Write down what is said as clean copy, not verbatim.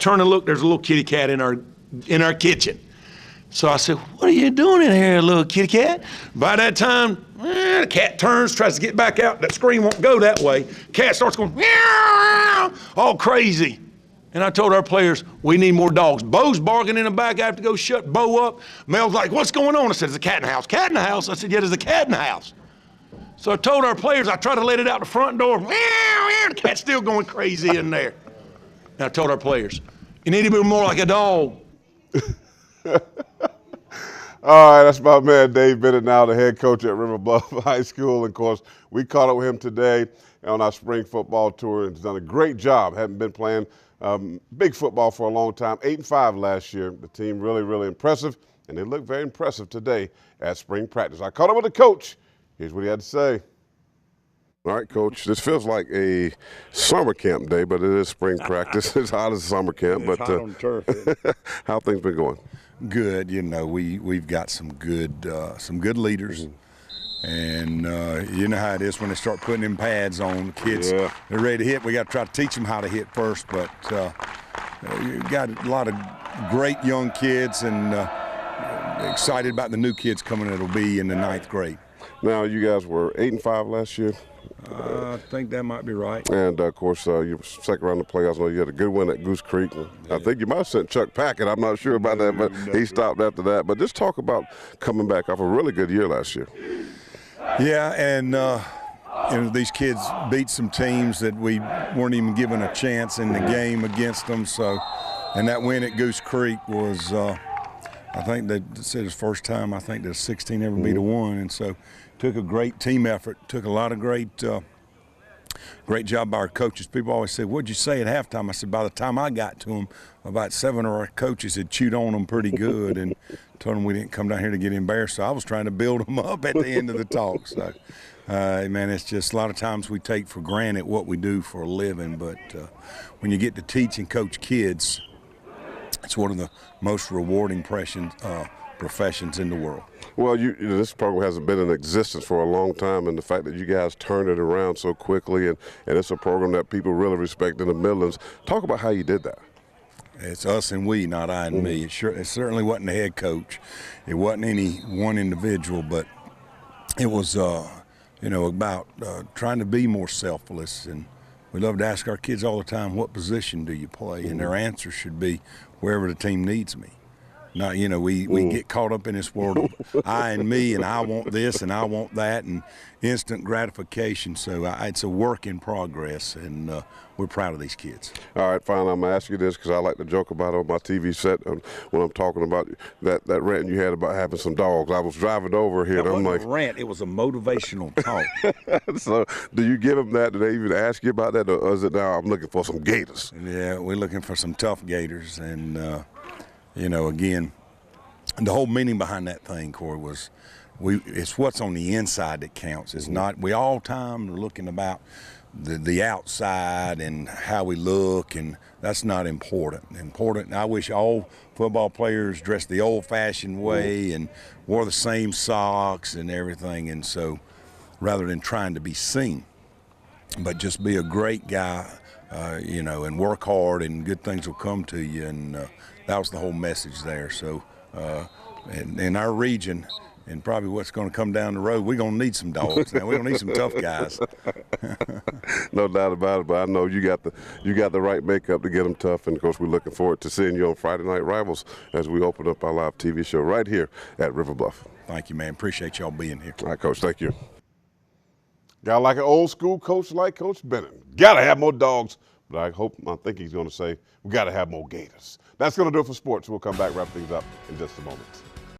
turn and look, there's a little kitty cat in our kitchen. So I said, what are you doing in here, little kitty cat? By that time, the cat turns, tries to get back out. That screen won't go that way. Cat starts going, meow, all crazy. And I told our players, we need more dogs. Bo's barking in the back. I have to go shut Bo up. Mel's like, what's going on? I said, there's a cat in the house. Cat in the house? I said, yeah, there's a cat in the house. So I told our players, I tried to let it out the front door. Meow, meow, the cat's still going crazy in there. And I told our players, you need to be more like a dog. All right, that's my man Dave Bennett, now the head coach at River Bluff High School. And of course, we caught up with him today on our spring football tour, and he's done a great job. Hadn't been playing big football for a long time. 8-5 last year. The team really, really impressive, and they look very impressive today at spring practice. I caught up with the coach. Here's what he had to say. All right, Coach, this feels like a summer camp day, but it is spring practice. It's hot as summer camp. It's hot on turf. How have things been going? Good. You know, we've got some good leaders, and you know how it is when they start putting them pads on. The kids, they're ready to hit. We got to try to teach them how to hit first, but you got a lot of great young kids, and excited about the new kids coming that'll be in the 9th grade. Now, you guys were 8-5 last year. I think that might be right. And, of course, you were second round of the playoffs. I know you had a good win at Goose Creek. I think you might have sent Chuck Packett. I'm not sure about that, but he stopped after that. But just talk about coming back off a really good year last year. Yeah, and you know, these kids beat some teams that we weren't even given a chance in the game against them. So, and that win at Goose Creek was, I think they said it's the first time I think that 16 ever beat a 1, and so took a great team effort, took a lot of great job by our coaches. People always say, what'd you say at halftime? I said, by the time I got to them, about 7 of our coaches had chewed on them pretty good and told them we didn't come down here to get embarrassed. So I was trying to build them up at the end of the talk. So, man, it's just a lot of times we take for granted what we do for a living, but when you get to teach and coach kids, it's one of the most rewarding professions in the world. Well, you know, this program hasn't been in existence for a long time, and the fact that you guys turned it around so quickly, and it's a program that people really respect in the Midlands. Talk about how you did that. It's us and we, not I and me. It certainly wasn't the head coach. It wasn't any one individual, but it was, you know, about trying to be more selfless. And we love to ask our kids all the time, what position do you play? And their answer should be, wherever the team needs me. Not, you know, we get caught up in this world of I and me, and I want this and I want that, and instant gratification. So it's a work in progress, and we're proud of these kids. All right, finally, I'm going to ask you this because I like to joke about it on my TV set when I'm talking about that rant you had about having some dogs. I was driving over here, and I'm like, it wasn't a rant, it was a motivational talk. So do you give them that? Do they even ask you about that, or is it now I'm looking for some gators? Yeah, we're looking for some tough gators, and you know, again, the whole meaning behind that thing, Corey, was it's what's on the inside that counts. It's not, we all time are looking about the outside and how we look, and that's not important. Important, I wish all football players dressed the old-fashioned way and wore the same socks and everything, and so rather than trying to be seen, but just be a great guy, you know, and work hard, and good things will come to you, and that was the whole message there. So in our region, and probably what's going to come down the road, we're going to need some dogs now. We're going to need some tough guys. No doubt about it, but I know you got the right makeup to get them tough, and of course we're looking forward to seeing you on Friday Night Rivals as we open up our live TV show right here at River Bluff. Thank you, man. Appreciate y'all being here. All right, Coach, thank you. Got like an old school coach like Coach Bennett. Got to have more dogs, but I think he's going to say we got to have more gators. That's going to do it for sports. We'll come back, wrap things up in just a moment.